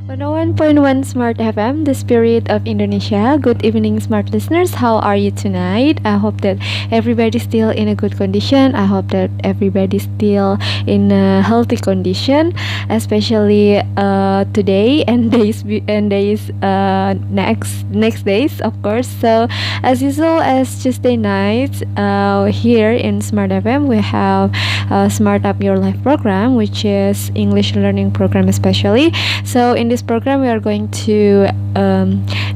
101.1 Smart FM, the spirit of Indonesia. Good evening, smart listeners. How are you tonight? I hope that everybody's still in a good condition. I hope that everybody's still in a healthy condition, especially today and next days, of course. So, as usual, as Tuesday nights, here in Smart FM, we have Smart Up Your Life program, which is English learning program, especially. So in this program, we are going to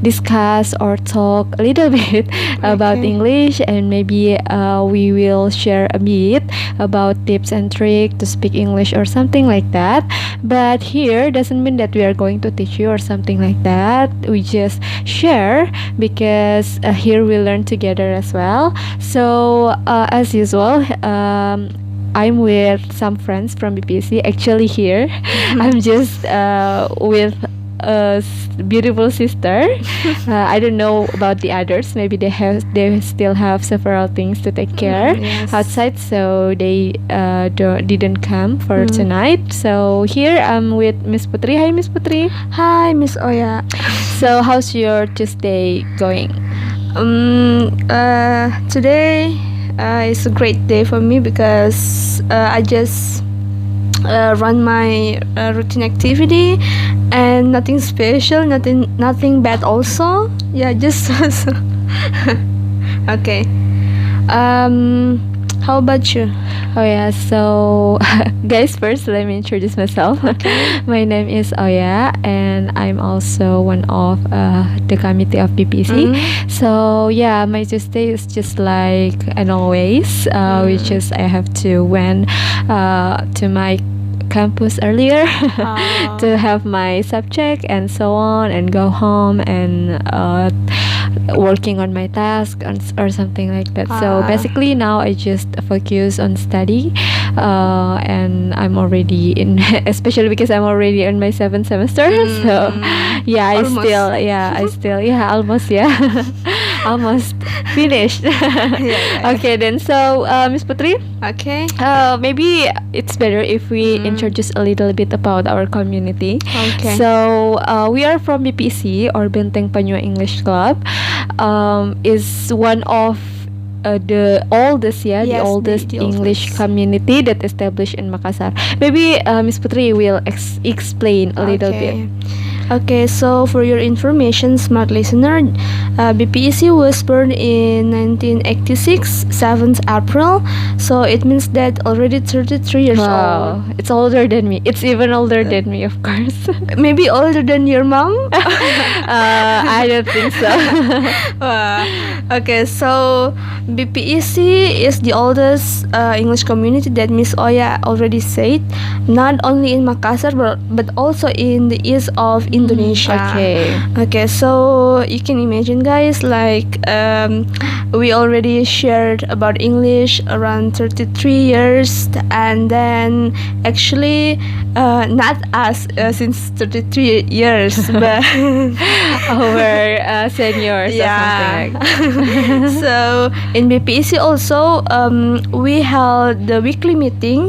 discuss or talk a little bit about English, and maybe we will share a bit about tips and tricks to speak English or something like that. But here doesn't mean that we are going to teach you or something like that. We just share because here we learn together as well. So as usual, I'm with some friends from BPC. Actually, here I'm just with a beautiful sister. I don't know about the others. Maybe they still have several things to take care outside, so they didn't come for tonight. So here I'm with Miss Putri. Hi, Miss Putri. Hi, Miss Oya. So how's your Tuesday going? Today it's a great day for me because I just run my routine activity and nothing special, nothing bad also. Yeah, just okay. How about you? Oh yeah, so guys, first let me introduce myself. My name is Oya, and I'm also one of the committee of BPC. So yeah, my Tuesday is just like and always, which is I have to went to my campus earlier to have my subject and so on, and go home and working on my task or something like that. So basically now I just focus on study, and I'm already in especially because I'm already in my 7th semester. So yeah, I still almost almost finished. Okay then, so Miss Putri, Okay. maybe it's better if we introduce a little bit about our community. Okay. So we are from BPC, or Benteng Panua English Club. Is one of the oldest, the oldest English community that established in Makassar. Maybe Miss Putri will explain a little bit. Okay, so for your information, smart listener, BPEC was born in 1986, 7th April. So it means that already 33 years old. It's older than me. It's even older than me, of course. Maybe older than your mom? I don't think so. Okay, so BPEC is the oldest English community that Miss Oya already said, not only in Makassar but also in the east of Indonesia. Okay, so you can imagine, guys, like we already shared about English around 33 years, and then actually not us since 33 years, but our seniors or something like that. So in BPEC also we held the weekly meeting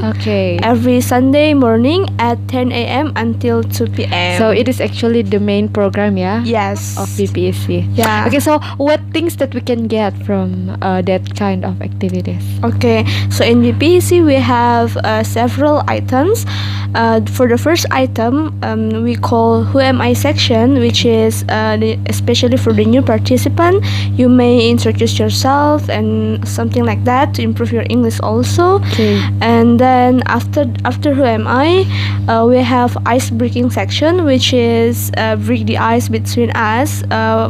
every Sunday morning at 10 a.m. until 2 p.m. So it is actually the main program, Yes. of BPEC. Yeah. Okay, so what things that we can get from that kind of activities? Okay, so in BPEC we have several items. For the first item, we call Who Am I section, which is especially for the new participant. You may introduce yourself and something like that to improve your English also. And then after Who Am I, we have ice breaking section, which is break the ice between us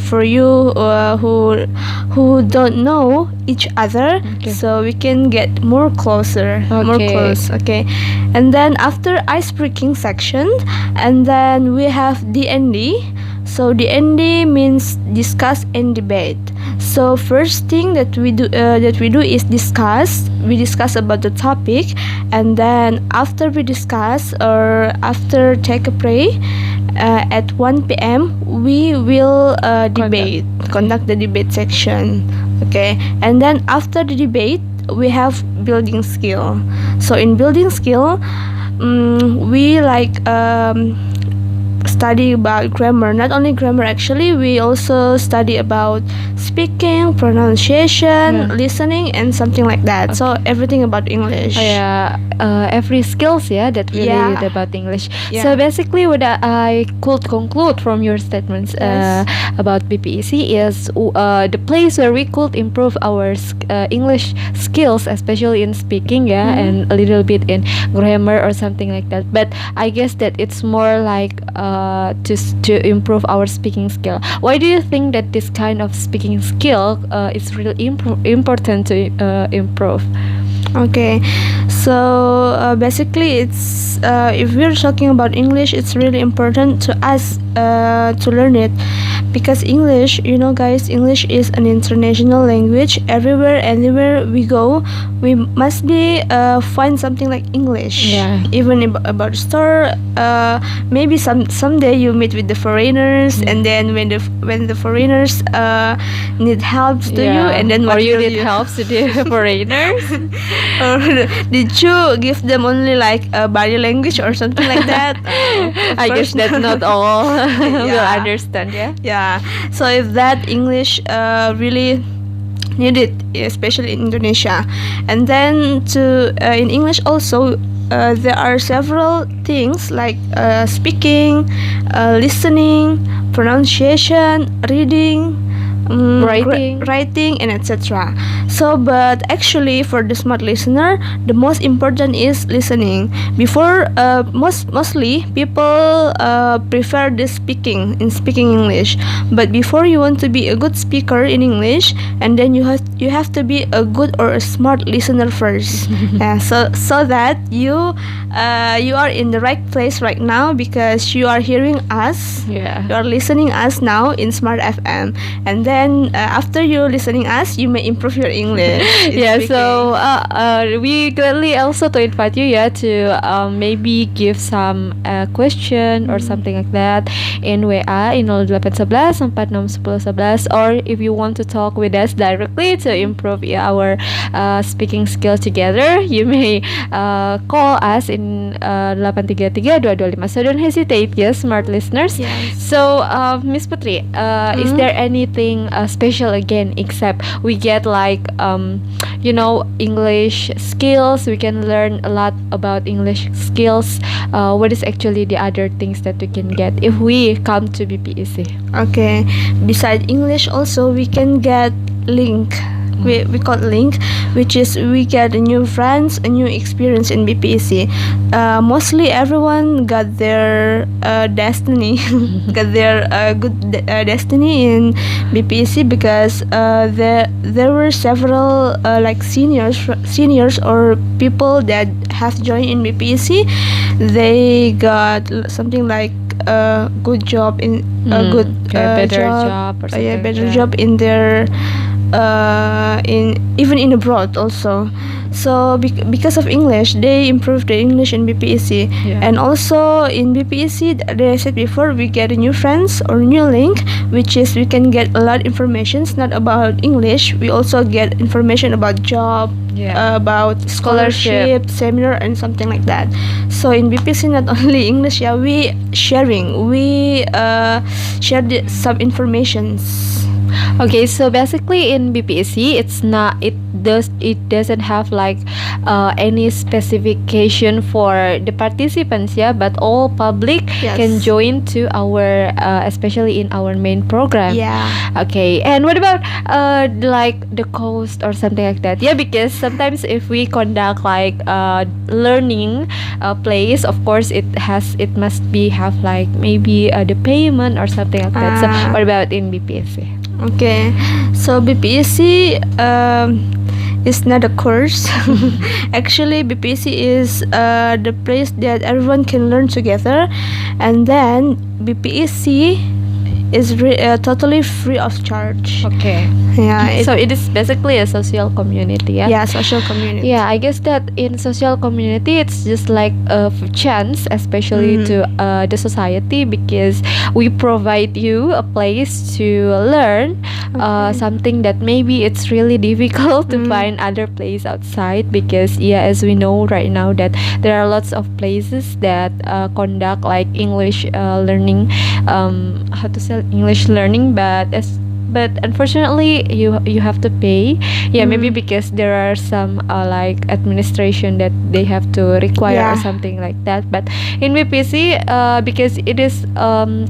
for you who don't know each other, so we can get more close. Okay, and then after ice breaking section, and then we have DND. So DND means discuss and debate. So first thing that we do is discuss. We discuss about the topic, and then after we discuss or after take a break at 1 p.m. we will conduct the debate section. Okay, and then after the debate we have building skill. So in building skill, we like study about grammar. Not only grammar, actually, we also study about speaking, pronunciation, Yeah. listening, and something like that. So everything about English. Yeah, every skills that related Yeah. about English. Yeah. So basically, what I could conclude from your statements Yes. about BPEC is the place where we could improve our English skills, especially in speaking, and a little bit in grammar or something like that. But I guess that it's more like to improve our speaking skill. Why do you think that this kind of speaking skill is really important to improve? Okay, so basically, it's if we're talking about English, it's really important to us to learn it, because English, guys, English is an international language. Everywhere, anywhere we go, we must be find something like English. Yeah. Even about store, maybe someday you meet with the foreigners, and then when the foreigners need help to you, and then or what you will need help to the foreigners. or did you give them only like a body language or something like that? I guess that's not all will Yeah. understand. Yeah. Yeah. So if that English really needed, especially in Indonesia, and then to in English also. There are several things like speaking, listening, pronunciation, reading, writing, and etc. So, but actually, for the smart listener, the most important is listening. Before, mostly people prefer the speaking English. But before you want to be a good speaker in English, and then you have to be a good or a smart listener first. So that you are in the right place right now, because you are hearing us. Yeah. You are listening us now in Smart FM, and then after you listening us, you may improve your English. in Yeah, speaking. so we gladly also to invite you to maybe give some question or something like that in WA in 0811 46 10 11, or if you want to talk with us directly to improve our speaking skill together, you may call us in 833-2225. So don't hesitate, yes, smart listeners. Yes. So Miss Putri, is there anything special again, except we get like English skills, we can learn a lot about English skills. What is actually the other things that we can get if we come to BPEC? Okay. Beside English, also we can get link. We call link, which is we get new friends, a new experience in BPEC. Mostly everyone got their destiny, got their good destiny in BPEC, because there were several like seniors or people that have joined in BPEC. They got something like a good job in a good better job or something like better that. job in their in even in abroad also. So because of English, they improved the English in BPEC. Yeah. And also in BPEC, they said before, we get a new friends or new link, which is we can get a lot informations not about English. We also get information about job, Yeah. about Scholarship. scholarship, seminar, and something like that. So in BPC, not only English, we share some informations. Okay, so basically in BPEC, it doesn't have like any specification for the participants, but all public Yes. can join to our especially in our main program. Yeah. Okay, and what about like the cost or something like that? Yeah, because sometimes if we conduct like learning place, of course it must be have like maybe the payment or something like that. So Ah. what about in BPSC? Okay, so BPSC is not a course. Actually, BPSC is the place that everyone can learn together, and then BPSC is totally free of charge. Okay. Yeah. So it is basically a social community, yeah. Yeah, social community. Yeah, I guess that in social community, it's just like a chance, especially to the society, because we provide you a place to learn Okay. something that maybe it's really difficult to find other place outside. Because yeah, as we know right now that there are lots of places that conduct like English learning, how to say English learning, but unfortunately you have to pay. Yeah, maybe because there are some like administration that they have to require or Yeah. something like that. But in VPC, because it is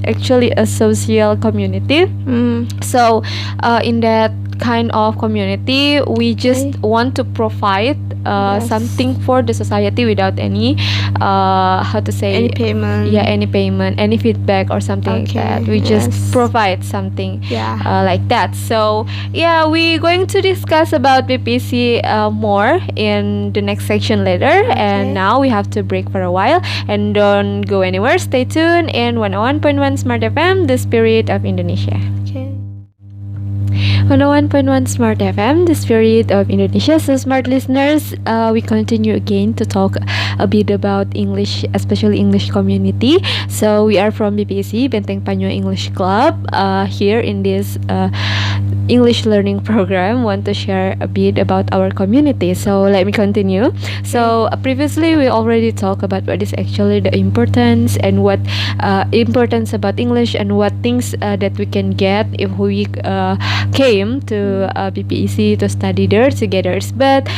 actually a social community, so in that kind of community, we just Okay. want to provide Yes. something for the society without any how to say Any payment. yeah, any payment, any feedback or something like Okay, that. We just yes. provide something Yeah. like that. So yeah, we're going to discuss about BPC more in the next section later. Okay. And now we have to break for a while, and don't go anywhere. Stay tuned in 101.1 Smart FM, the spirit of Indonesia. Okay. 101.1 Smart FM, the spirit of Indonesia. So, smart listeners, we continue again to talk a bit about English, especially English community. So, we are from BPC, Benteng Panyo English Club, here in this English learning program. Want to share a bit about our community. So, let me continue. So, previously we already talked about what is actually the importance and what importance about English and what things that we can get if we came to BPEC to study there together. But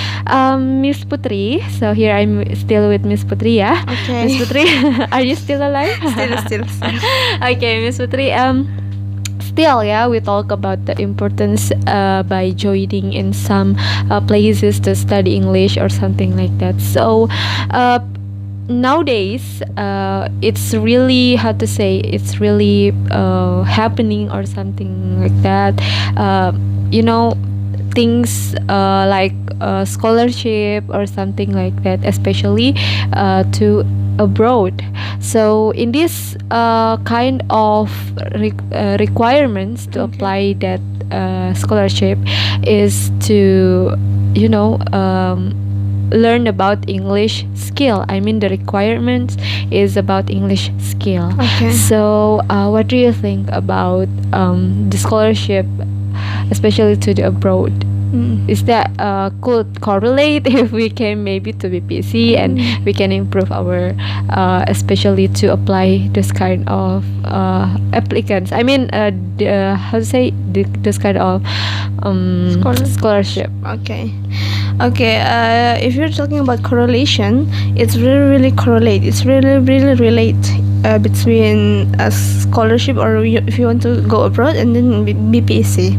Miss Putri, so here I'm still with Miss Putri, yeah. Okay. Miss Putri, are you still alive? Still. Okay, Miss Putri. Still, yeah, we talk about the importance by joining in some places to study English or something like that. So nowadays it's really, how to say, it's really happening or something like that. You know, things like scholarship or something like that, especially to abroad. So in this kind of requirements to Okay. apply that scholarship is to, you know, learn about English skill. I mean, the requirements is about English skill. Okay. So what do you think about the scholarship, especially to the abroad? Is that could correlate if we came maybe to BPC and we can improve our especially to apply this kind of applicants, I mean how to say this kind of scholarship. Okay. If you're talking about correlation, it's really correlate. It's really relate between a scholarship or if you want to go abroad and then BPC.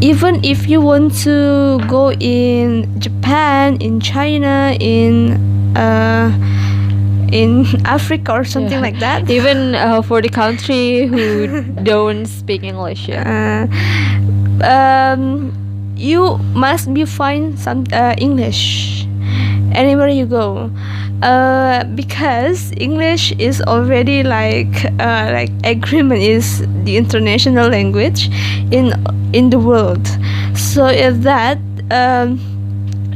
Even if you want to go in Japan, in China, in Africa or something Yeah. like that. Even for the country who don't speak English, yeah. You must be fine some English anywhere you go, because English is already like agreement is the international language in the world. So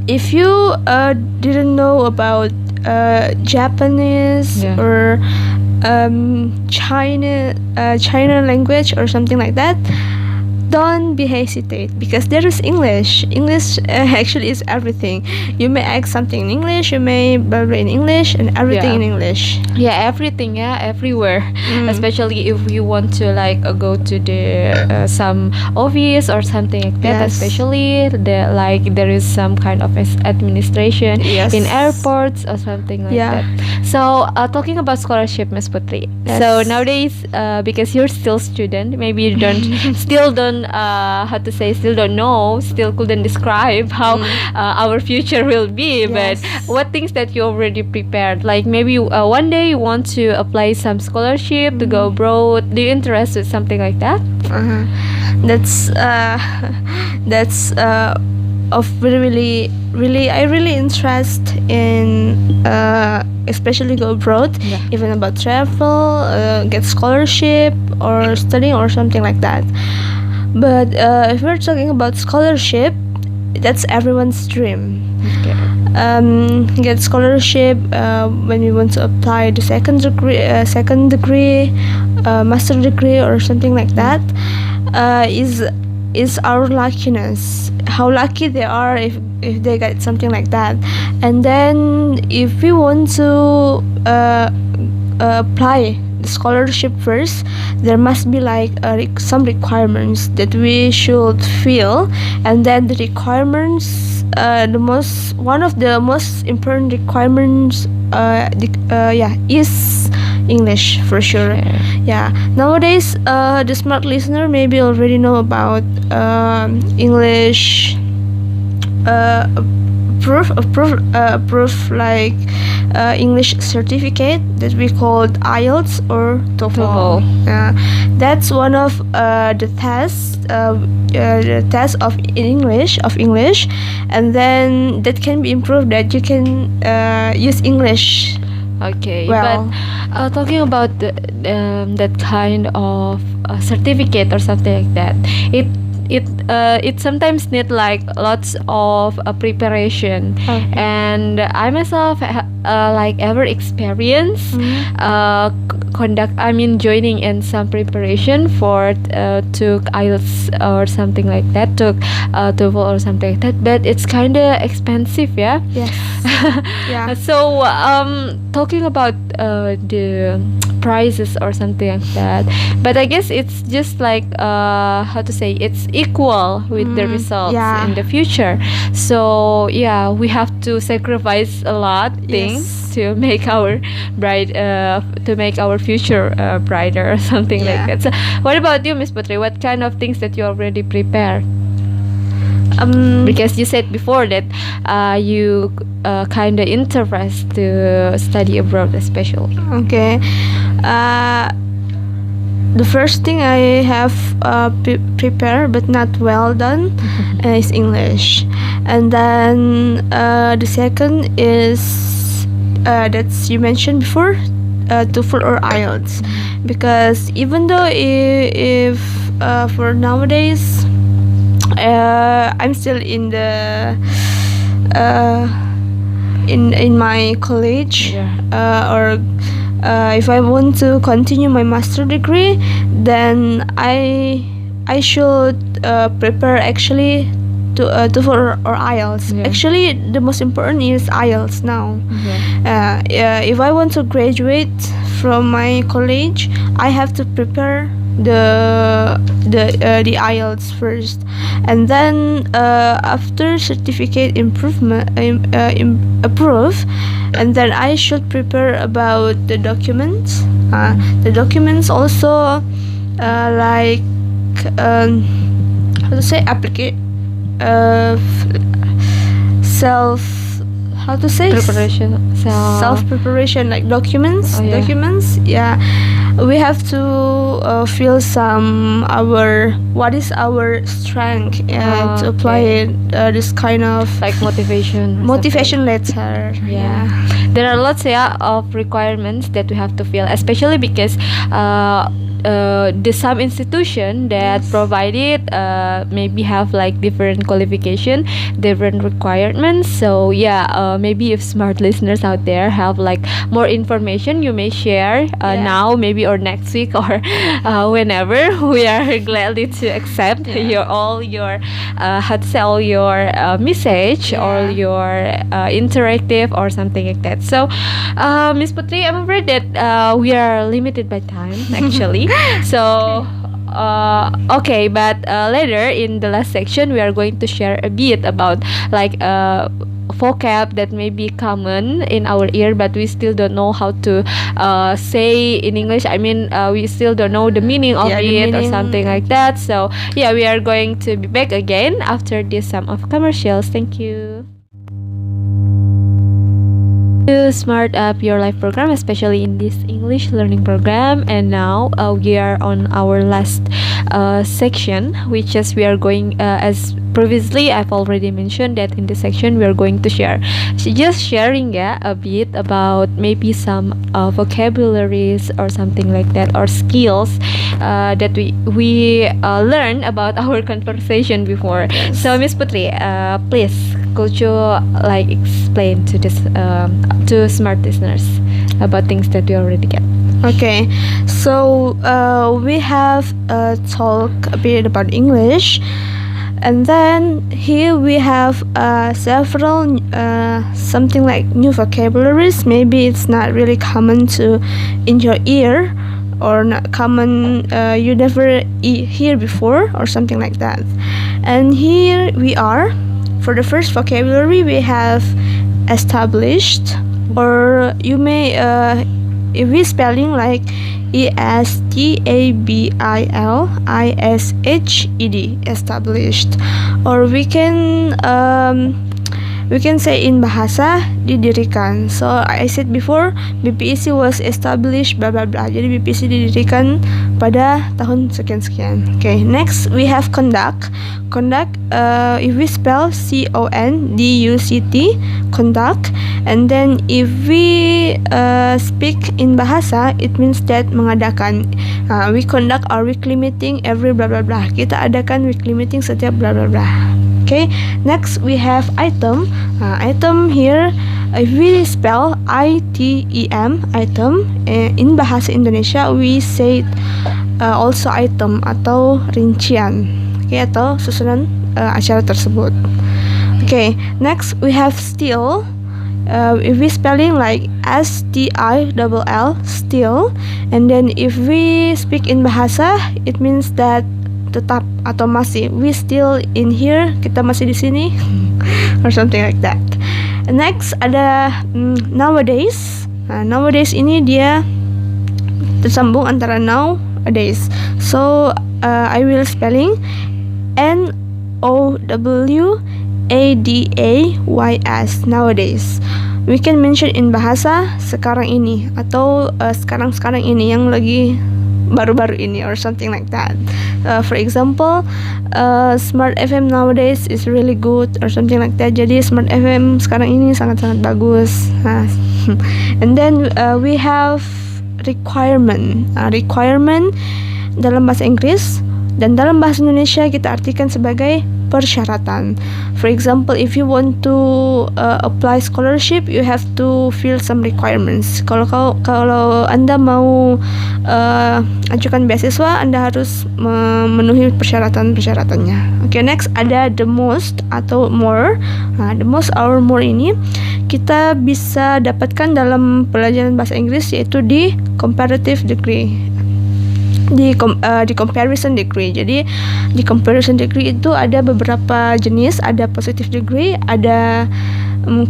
if you didn't know about Japanese Yeah. or China language or something like that, don't be hesitate, because there is English. English actually is everything. You may ask something in English, you may babble in English, and everything Yeah. in English. Yeah, everything, yeah, everywhere. Mm. Especially if you want to like go to the some office or something like that. Yes. Especially the like there is some kind of administration Yes. in airports or something like Yeah. that. So talking about scholarship, Miss Putri. So Yes. nowadays, because you're still student, maybe you don't still don't how to say still don't know, still couldn't describe how our future will be. But Yes. what things that you already prepared, like maybe one day you want to apply some scholarship to go abroad. Do you interested something like that? Uh-huh. That's of really I really interest in especially go abroad, Yeah. even about travel, get scholarship or studying or something like that. But if we're talking about scholarship, that's everyone's dream. Okay. Get scholarship when we want to apply the second degree, master degree, or something like that. Is our luckiness. How lucky they are if they get something like that. And then if we want to apply the scholarship first, there must be like some requirements that we should fill. And then the requirements, one of the most important requirements is English, for sure. Yeah, nowadays the smart listener maybe already know about English proof like English certificate that we called IELTS or TOEFL. That's one of the tests, the test of English, and then that can be improved, that you can use English. Okay, Well, but talking about that kind of certificate or something like that, it sometimes need like lots of preparation. Okay. And I myself like ever experience joining in some preparation for took IELTS or something like that, took TOEFL or something like that, but it's kind of expensive, yeah. yes. Yeah. So talking about the prices or something like that, but I guess it's just like how to say, it's equal with the results yeah. in the future. So yeah, we have to sacrifice a lot things Yes. to make our future brighter or something like Yeah. that. So what about you, Miss Putri? What kind of things that you already prepared? Because you said before that you kind of interest to study abroad, especially. Okay. The first thing I have prepared but not well done is English, and then the second is that's you mentioned before, TOEFL or IELTS, because even though if for nowadays I'm still in the in my college, or if I want to continue my master degree, then I should prepare actually to TOEFL or IELTS. Yeah. Actually, the most important is IELTS now. If I want to graduate from my college, I have to prepare the IELTS first, and then after certificate improvement approved, and then I should prepare about the documents. The documents also like how to say self how to say Preparation. So self preparation, like documents. Oh, yeah. Documents, yeah. We have to feel some what is our strength to apply this kind of like motivation. or motivation letter. Yeah. There are lots of requirements that we have to fill, especially because the some institution that provide it maybe have like different qualification, different requirements. So yeah, maybe if smart listeners out there have like more information, you may share now, maybe, or next week, or whenever. We are gladly to accept all your message, or your interactive or something like that. So Miss Putri, I'm afraid that we are limited by time actually. So okay, but later in the last section we are going to share a bit about like vocab that may be common in our ear, but we still don't know how to say in English. I mean, we still don't know the meaning of it or something like that. So yeah, we are going to be back again after this sum of commercials. Thank you. to Smart Up Your Life program, especially in this English learning program. And now we are on our last section, which is we are going as previously I've already mentioned that in this section we are going to share just sharing a bit about maybe some vocabularies or something like that, or skills that we learned about our conversation before. So Miss Putri, please could you like explain to this to smart listeners about things that we already get? Okay, so we have talked a bit about English, and then here we have several something like new vocabularies. Maybe it's not really common to in your ear, or not common you never hear before, or something like that. And here we are. For the first vocabulary, we have established, or you may if we spelling like ESTABILISHED, established, or we can say in bahasa didirikan. So I said before BPEC was established blah blah blah. Jadi BPEC didirikan pada tahun sekian-sekian. Okay, next we have conduct. Conduct, if we spell CONDUCT, conduct, and then if we speak in bahasa, it means that mengadakan. We conduct our weekly meeting every blah blah blah. Kita adakan weekly meeting setiap blah blah blah. Okay, next we have item. Item here, if we spell ITEM, item, in bahasa Indonesia we say also item atau rincian, okay, atau susunan acara tersebut. Okay, next we have still. If we spelling like STILL, still, and then if we speak in bahasa, it means that tetap atau masih, we still in here, kita masih di sini, or something like that. Next ada nowadays. Nowadays ini dia tersambung antara nowadays. So I will spelling NOWADAYS, nowadays. We can mention in bahasa sekarang ini, atau sekarang ini yang lagi baru-baru ini, or something like that. For example, Smart FM nowadays is really good, or something like that. Jadi Smart FM sekarang ini sangat-sangat bagus. And then we have requirement. Requirement dalam bahasa Inggris dan dalam bahasa Indonesia kita artikan sebagai persyaratan. For example, if you want to apply scholarship, you have to fill some requirements. Kalau Anda mau ajukan beasiswa, Anda harus memenuhi persyaratannya. Okay, next ada the most atau more. The most or more ini kita bisa dapatkan dalam pelajaran bahasa Inggris, yaitu di comparative degree. Di comparison degree. Jadi di comparison degree itu ada beberapa jenis, ada positive degree, ada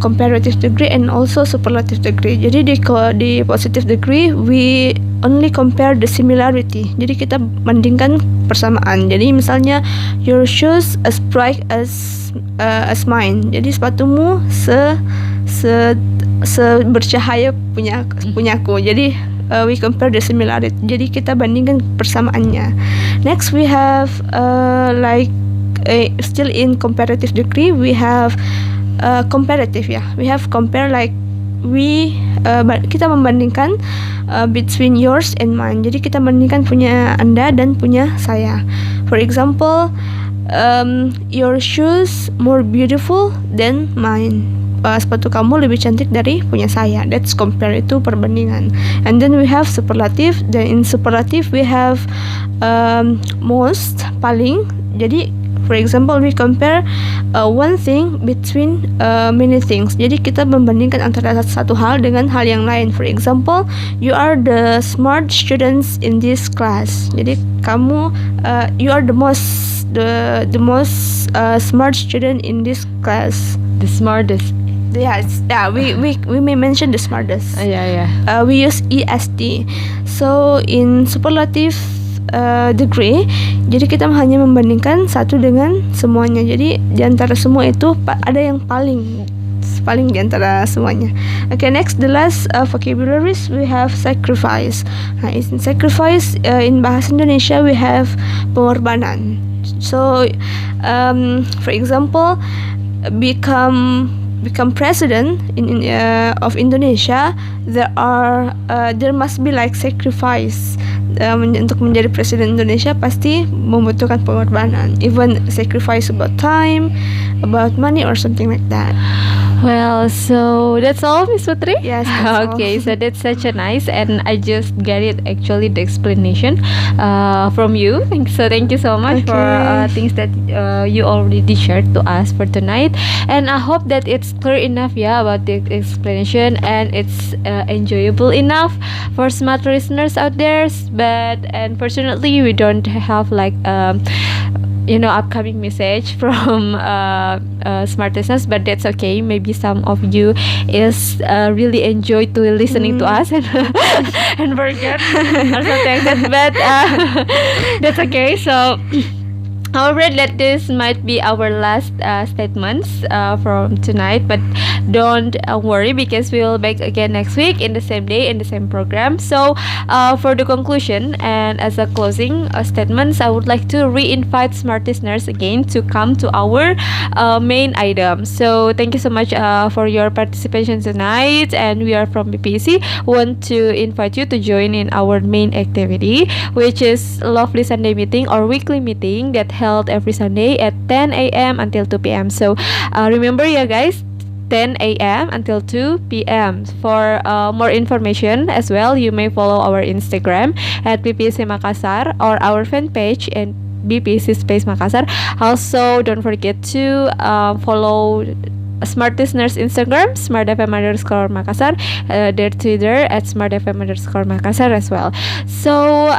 comparative degree, and also superlative degree. Jadi di positive degree we only compare the similarity. Jadi kita bandingkan persamaan. Jadi misalnya your shoes as bright as mine. Jadi sepatumu bercahaya punyaku. Jadi we compare the similarity. Jadi kita bandingkan persamaannya. Next we have still in comparative degree we have comparative, ya. We have compare like kita membandingkan between yours and mine. Jadi kita bandingkan punya Anda dan punya saya. For example, your shoes more beautiful than mine. Sepatu kamu lebih cantik dari punya saya. That's compare, itu perbandingan. And then we have superlative. Then in superlative we have most, paling. Jadi for example we compare one thing between many things. Jadi kita membandingkan antara satu hal dengan hal yang lain. For example, you are the smart students in this class. Jadi kamu you are the most smart student in this class. The smartest. Yes, yeah, we may mention the smartest. Yeah. We use EST. So in superlative degree, jadi kita hanya membandingkan satu dengan semuanya. Jadi di antara semua itu ada yang paling paling di antara semuanya. Okay, next the last vocabularies we have sacrifice. Nah, in sacrifice in bahasa Indonesia we have pengorbanan. So for example, become president of Indonesia, there must be like sacrifice. Untuk menjadi presiden Indonesia pasti membutuhkan pengorbanan, even sacrifice about time, about money or something like that. Well, so that's all, Miss Putri? Yes, that's okay, all. so that's such a nice, and I just get it actually, the explanation from you. So thank you so much for Okay. things that you already shared to us for tonight. And I hope that it's clear enough, yeah, about the explanation, and it's enjoyable enough for smart listeners out there. But unfortunately, we don't have like upcoming message from smart listeners, but that's okay. Maybe some of you is really enjoy to listening to us and and forget or something like that, but that's okay. So I'm afraid that this might be our last statements from tonight, but don't worry, because we will back again next week in the same day in the same program. So for the conclusion and as a closing statements, I would like to re-invite smart listeners again to come to our main item. So thank you so much for your participation tonight, and we are from BPC want to invite you to join in our main activity, which is Lovely Sunday Meeting or weekly meeting that held every Sunday at 10 a.m. until 2 p.m. So remember, yeah guys, 10 a.m. until 2 p.m. For more information as well, you may follow our Instagram at BPC Makassar or our fan page and BPC Space Makassar. Also, don't forget to follow Smart Listeners Instagram, smartfm_Makassar, their Twitter at smartfm_Makassar as well. So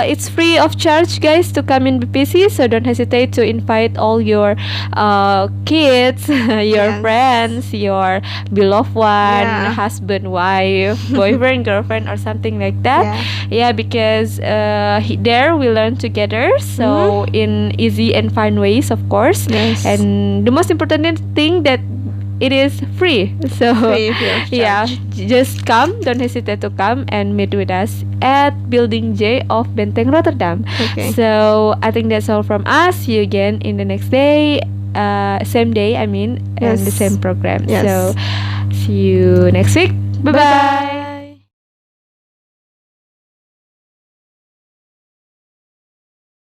it's free of charge, guys, to come in BPC. So don't hesitate to invite all your kids, your Yes. friends, your beloved one, Yeah. husband, wife, boyfriend, girlfriend, or something like that. Yeah, because there we learn together. So in easy and fun ways, of course. Yes. And the most important thing that it is free. So Free of yeah, charge. just come. Don't hesitate to come and meet with us at Building J of Benteng Rotterdam. Okay. So I think that's all from us. See you again in the next day, same day. I mean, and the Yes. same program. Yes. So see you next week. Bye Bye-bye. bye.